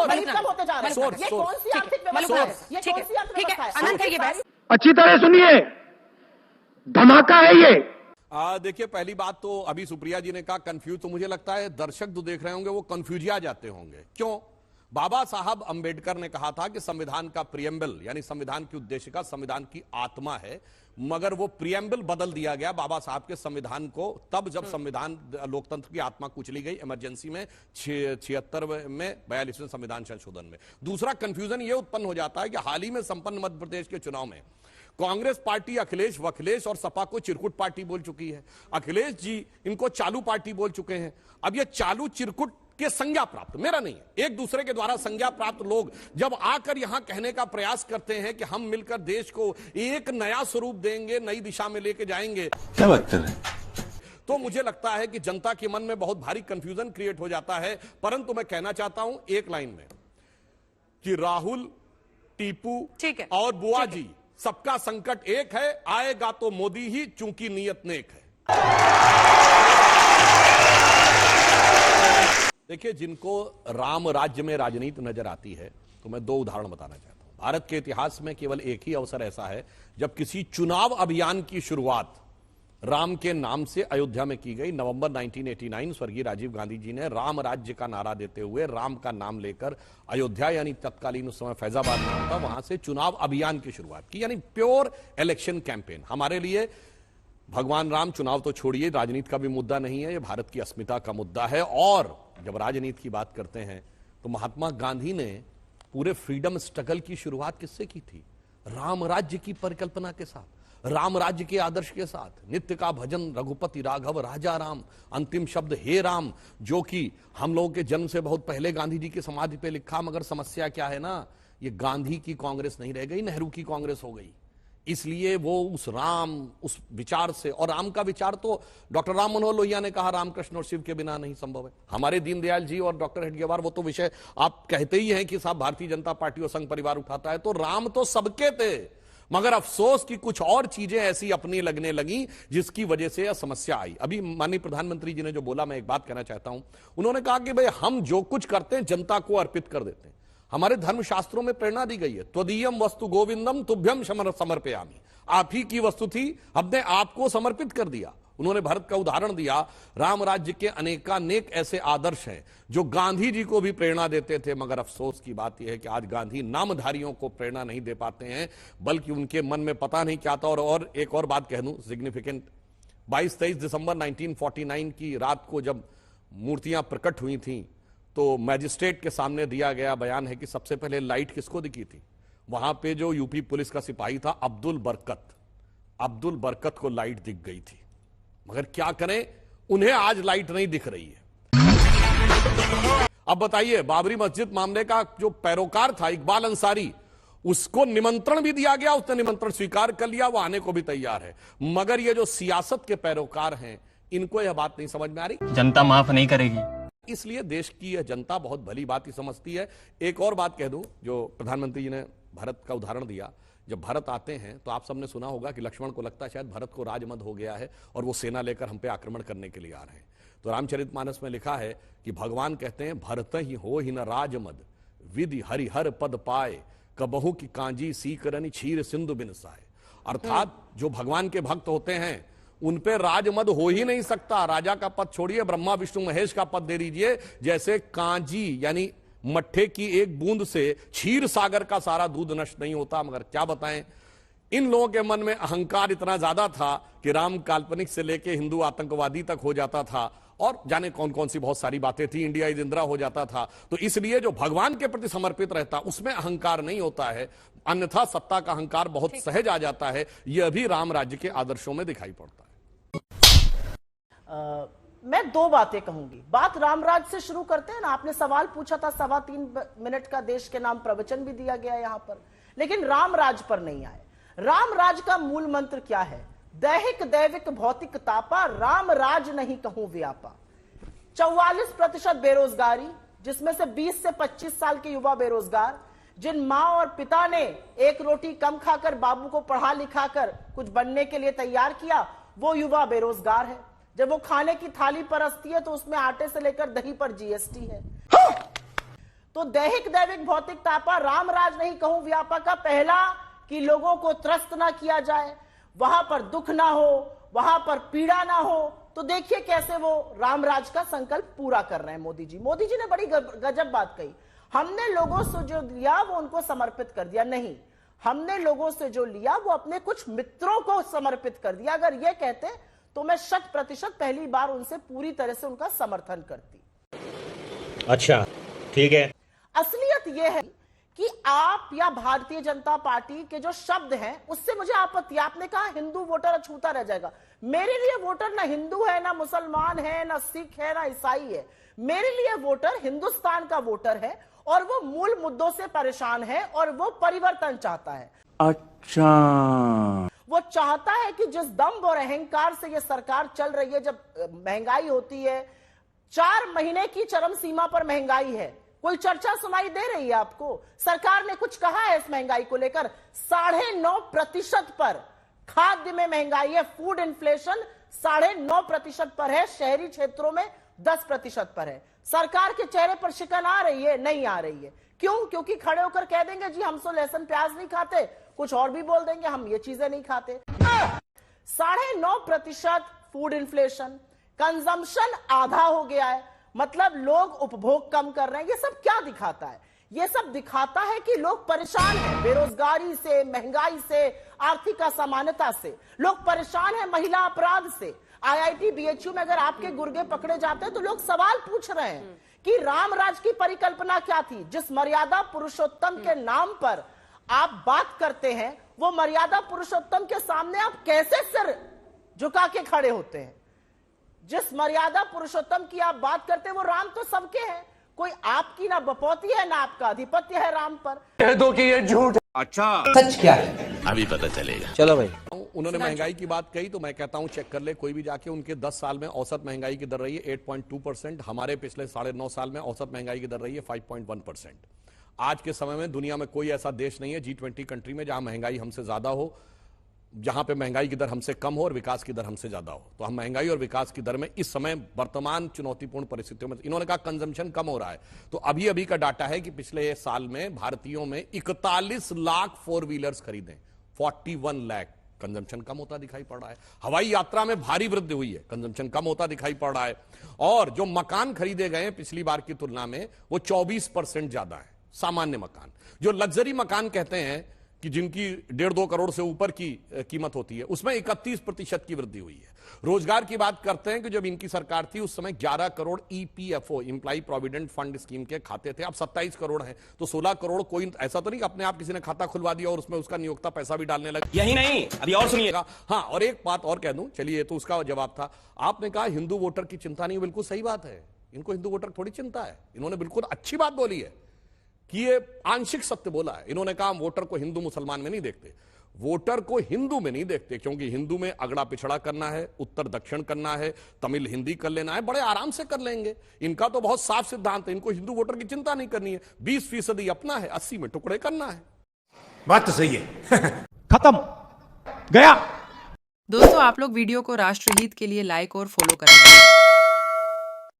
कम होते जा रहे हैं। ये कौन सी आर्थिक व्यवस्था है? ये कौन सी आर्थिक व्यवस्था है? अनंत है ये बहस। अच्छी तरह सुनिए, धमाका है ये। देखिए, पहली बात तो अभी सुप्रिया जी ने कहा कंफ्यूज, तो मुझे लगता है दर्शक जो देख रहे होंगे वो कंफ्यूजिया जाते होंगे। क्यों? बाबा साहब अंबेडकर ने कहा था कि संविधान का प्रियम्बल यानी संविधान की उद्देशिका संविधान की आत्मा है, मगर वो प्रियम्बल बदल दिया गया बाबा साहब के संविधान को तब जब संविधान लोकतंत्र की आत्मा कुचली गई इमरजेंसी में 76 में 42वें संविधान संशोधन में। दूसरा कंफ्यूजन ये उत्पन्न हो जाता है कि हाल ही में संपन्न मध्य प्रदेश के चुनाव में कांग्रेस पार्टी अखिलेश वखिलेश और सपा को चिरकुट पार्टी बोल चुकी है, अखिलेश जी इनको चालू पार्टी बोल चुके हैं। अब ये चालू चिरकुट के संज्ञा प्राप्त, मेरा नहीं है, एक दूसरे के द्वारा संज्ञा प्राप्त लोग जब आकर यहां कहने का प्रयास करते हैं कि हम मिलकर देश को एक नया स्वरूप देंगे, नई दिशा में लेके जाएंगे, क्या बात कर रहे हैं? तो मुझे लगता है कि जनता के मन में बहुत भारी कंफ्यूजन क्रिएट हो जाता है। परंतु मैं कहना चाहता हूं एक लाइन में कि राहुल, टीपू और बुआ जी, सबका संकट एक है, आएगा तो मोदी ही, चूंकि नीयत नेक है। देखिए, जिनको राम राज्य में राजनीति नजर आती है तो मैं दो उदाहरण बताना चाहता हूं। भारत के इतिहास में केवल एक ही अवसर ऐसा है जब किसी चुनाव अभियान की शुरुआत राम के नाम से अयोध्या में की गई। नवंबर 1989 स्वर्गीय राजीव गांधी जी ने राम राज्य का नारा देते हुए राम का नाम लेकर अयोध्या यानी तत्कालीन उस समय फैजाबाद नाम था, वहां से चुनाव अभियान की शुरुआत की, यानी प्योर इलेक्शन कैंपेन। हमारे लिए भगवान राम चुनाव तो छोड़िए, राजनीति का भी मुद्दा नहीं है, यह भारत की अस्मिता का मुद्दा है। और जब राजनीति की बात करते हैं तो महात्मा गांधी ने पूरे फ्रीडम स्ट्रगल की शुरुआत किससे की थी? राम राज्य की परिकल्पना के साथ, राम राज्य के आदर्श के साथ। नित्य का भजन रघुपति राघव राजा राम, अंतिम शब्द हे राम, जो कि हम लोगों के जन्म से बहुत पहले गांधी जी की समाधि पे लिखा। मगर समस्या क्या है ना, ये गांधी की कांग्रेस नहीं रह गई, नेहरू की कांग्रेस हो गई। इसलिए वो उस राम, उस विचार से, और राम का विचार तो डॉक्टर राम मनोहर लोहिया ने कहा रामकृष्ण और शिव के बिना नहीं संभव है। हमारे दीनदयाल जी और डॉक्टर हेडगेवार, वो तो विषय आप कहते ही हैं कि साहब भारतीय जनता पार्टी और संघ परिवार उठाता है, तो राम तो सबके थे, मगर अफसोस की कुछ और चीजें ऐसी अपनी लगने लगी जिसकी वजह से यह समस्या आई। अभी माननीय प्रधानमंत्री जी ने जो बोला, मैं एक बात कहना चाहता हूं। उन्होंने कहा कि भाई हम जो कुछ करते हैं जनता को अर्पित कर देते हैं। हमारे धर्म शास्त्रों में प्रेरणा दी गई है, त्वदीयम वस्तु गोविंदम तुभ्यम समर्पयामि, आप ही की वस्तु थी, हमने आपको समर्पित कर दिया। उन्होंने भारत का उदाहरण दिया। राम राज्य के अनेकानेक ऐसे आदर्श हैं जो गांधी जी को भी प्रेरणा देते थे, मगर अफसोस की बात यह है कि आज गांधी नामधारियों को प्रेरणा नहीं दे पाते हैं, बल्कि उनके मन में पता नहीं क्या था। और एक और बात कह दूं सिग्निफिकेंट, 22-23 दिसंबर 1949 की रात को जब मूर्तियां प्रकट हुई थी तो मैजिस्ट्रेट के सामने दिया गया बयान है कि सबसे पहले लाइट किसको दिखी थी? वहां पे जो यूपी पुलिस का सिपाही था अब्दुल बरकत को लाइट दिख गई थी। मगर क्या करें, उन्हें आज लाइट नहीं दिख रही है। अब बताइए, बाबरी मस्जिद मामले का जो पैरोकार था इकबाल अंसारी, उसको निमंत्रण भी दिया गया, उसने निमंत्रण स्वीकार कर लिया, वो आने को भी तैयार है। मगर ये जो सियासत के पैरोकार हैं, इनको यह बात नहीं समझ में आ रही। जनता माफ नहीं करेगी, इसलिए देश की यह जनता बहुत भली बात ही समझती है। एक और बात कह दूं, जो प्रधानमंत्री जी ने भारत का उदाहरण दिया, जब भारत आते हैं तो आप सबने सुना होगा कि लक्ष्मण को लगता है शायद भरत को राजमद हो गया है और वो सेना लेकर हम पे आक्रमण करने के लिए आ रहे हैं। तो रामचरितमानस में लिखा है कि भगवान कहते हैं भरत ही हो ही न राजमद, विधि हरिहर पद पाए, कबहू की कांजी सीकरनी क्षीर सिंधु बिन साए। अर्थात जो भगवान के भक्त होते हैं उन पे राजमद हो ही नहीं सकता। राजा का पद छोड़िए, ब्रह्मा विष्णु महेश का पद दे दीजिए, जैसे कांजी यानी मट्ठे की एक बूंद से क्षीर सागर का सारा दूध नष्ट नहीं होता। मगर क्या बताएं, इन लोगों के मन में अहंकार इतना ज्यादा था कि राम काल्पनिक से लेके हिंदू आतंकवादी तक हो जाता था, और जाने कौन कौन सी बहुत सारी बातें थी, इंडिया इज इंदिरा हो जाता था। तो इसलिए जो भगवान के प्रति समर्पित रहता उसमें अहंकार नहीं होता है, अन्यथा सत्ता का अहंकार बहुत सहज आ जाता है। यह भी राम राज्य के आदर्शों में दिखाई पड़ता है। मैं दो बातें कहूंगी। बात रामराज से शुरू करते हैं ना। आपने सवाल पूछा था, 3.25 मिनट का देश के नाम प्रवचन भी दिया गया यहां पर, लेकिन रामराज पर नहीं आए। रामराज का मूल मंत्र क्या है? दैहिक दैविक भौतिक तापा, राम राज नहीं कहूं व्यापा। 44% बेरोजगारी, जिसमें से 20 से 25 साल के युवा बेरोजगार, जिन माँ और पिता ने एक रोटी कम खाकर बाबू को पढ़ा लिखा कर कुछ बनने के लिए तैयार किया, वो युवा बेरोजगार है। जब वो खाने की थाली परसती है तो उसमें आटे से लेकर दही पर जीएसटी है। तो दैहिक दैविक भौतिक तापा, रामराज नहीं कहूं व्यापक, पहला कि लोगों को त्रस्त ना किया जाए, वहां पर दुख ना हो, वहां पर पीड़ा ना हो। तो देखिए कैसे वो रामराज का संकल्प पूरा कर रहे हैं मोदी जी। मोदी जी ने बड़ी गजब बात कही, हमने लोगों से जो लिया वो उनको समर्पित कर दिया। नहीं, हमने लोगों से जो लिया वो अपने कुछ मित्रों को समर्पित कर दिया। अगर ये कहते तो मैं 100% पहली बार उनसे पूरी तरह से उनका समर्थन करती। अच्छा, ठीक है। असलियत यह है कि आप या भारतीय जनता पार्टी के जो शब्द हैं उससे मुझे आपत्ति। आपने कहा हिंदू वोटर अछूता रह जाएगा। मेरे लिए वोटर ना हिंदू है, ना मुसलमान है, ना सिख है, ना ईसाई है। मेरे लिए वोटर हिंदुस्तान का वोटर है और वो मूल मुद्दों से परेशान है और वो परिवर्तन चाहता है। अच्छा, वो चाहता है कि जिस दम्भ और अहंकार से ये सरकार चल रही है, जब महंगाई होती है, 4 महीने की चरम सीमा पर महंगाई है, कोई चर्चा सुनाई दे रही है आपको? सरकार ने कुछ कहा है इस महंगाई को लेकर? 9.5% पर खाद्य में महंगाई है। फूड इन्फ्लेशन 9.5% पर है, शहरी क्षेत्रों में 10% पर है। सरकार के चेहरे पर शिकन आ रही है? नहीं आ रही है। क्यों? क्योंकि खड़े होकर कह देंगे जी हम तो लहसुन प्याज नहीं खाते, कुछ और भी बोल देंगे हम ये चीजें नहीं खाते। 9.5% फूड इन्फ्लेशन, कंजम्पशन आधा हो गया है, मतलब लोग उपभोग कम कर रहे हैं। ये सब क्या दिखाता है? ये सब दिखाता है कि लोग परेशान हैं बेरोजगारी से, महंगाई से, आर्थिक असमानता से। लोग परेशान हैं महिला अपराध से। IIT BHU में अगर आपके गुर्गे पकड़े जाते हैं तो लोग सवाल पूछ रहे हैं कि रामराज की परिकल्पना क्या थी? जिस मर्यादा पुरुषोत्तम के नाम पर आप बात करते हैं, वो मर्यादा पुरुषोत्तम के सामने आप कैसे सिर झुका के खड़े होते हैं? जिस मर्यादा पुरुषोत्तम की आप बात करते हैं वो राम तो सबके हैं, कोई आपकी ना बपौती है ना आपका आधिपत्य है राम पर। कह दो कि ये झूठ। अच्छा, सच क्या है अभी पता चलेगा। चलो भाई। उन्होंने महंगाई की बात कही तो मैं कहता हूं चेक कर ले कोई भी जाके। उनके 10 साल में औसत महंगाई की दर रही है 8.2%। हमारे पिछले 9.5 साल में औसत महंगाई की दर रही है 5.1%। आज के समय में दुनिया में कोई ऐसा देश नहीं है G20 कंट्री में जहां महंगाई हमसे ज्यादा हो, जहां पे महंगाई की दर हमसे कम हो और विकास की दर हमसे ज्यादा हो। तो हम महंगाई और विकास की दर में इस समय वर्तमान चुनौतीपूर्ण परिस्थितियों में, इन्होंने कहा कंजम्पशन कम हो रहा है, तो अभी अभी का डाटा है कि पिछले साल में भारतीयों में 41 लाख 4 व्हीलर्स खरीदे, 41 लाख। कंजम्पशन कम होता दिखाई पड़ रहा है। हवाई यात्रा में भारी वृद्धि हुई है, कंजम्पशन कम होता दिखाई पड़ रहा है। और जो मकान खरीदे गए पिछली बार की तुलना में वो 24% ज्यादा है। सामान्य मकान, जो लग्जरी मकान कहते हैं कि जिनकी 1.5-2 करोड़ से ऊपर की कीमत होती है, उसमें 31% की वृद्धि हुई है। रोजगार की बात करते हैं कि जब इनकी सरकार थी उस समय 11 crore EPFO employee provident fund scheme के खाते थे, अब 27 करोड़ हैं। तो 16 करोड़ कोई ऐसा तो नहीं कि अपने आप किसी ने खाता खुलवा दिया और उसमें उसका नियोक्ता पैसा भी डालने लगा। यही नहीं, अभी और सुनिएगा। हाँ, और एक बात और कह दूं, चलिए, तो उसका जवाब था। आपने कहा हिंदू वोटर की चिंता नहीं, बिल्कुल सही बात है। इनको हिंदू वोटर थोड़ी चिंता है। इन्होंने बिल्कुल अच्छी बात बोली है कि ये आंशिक सत्य बोला है। इन्होंने कहा हम वोटर को हिंदू मुसलमान में नहीं देखते, वोटर को हिंदू में नहीं देखते, क्योंकि हिंदू में अगड़ा पिछड़ा करना है, उत्तर दक्षिण करना है, तमिल हिंदी कर लेना है, बड़े आराम से कर लेंगे। इनका तो बहुत साफ सिद्धांत है, इनको हिंदू वोटर की चिंता नहीं करनी है। 20% अपना है, 80 में टुकड़े करना है। बात तो सही है। खत्म, गया। दोस्तों, आप लोग वीडियो को राष्ट्रहित के लिए लाइक और फॉलो करें।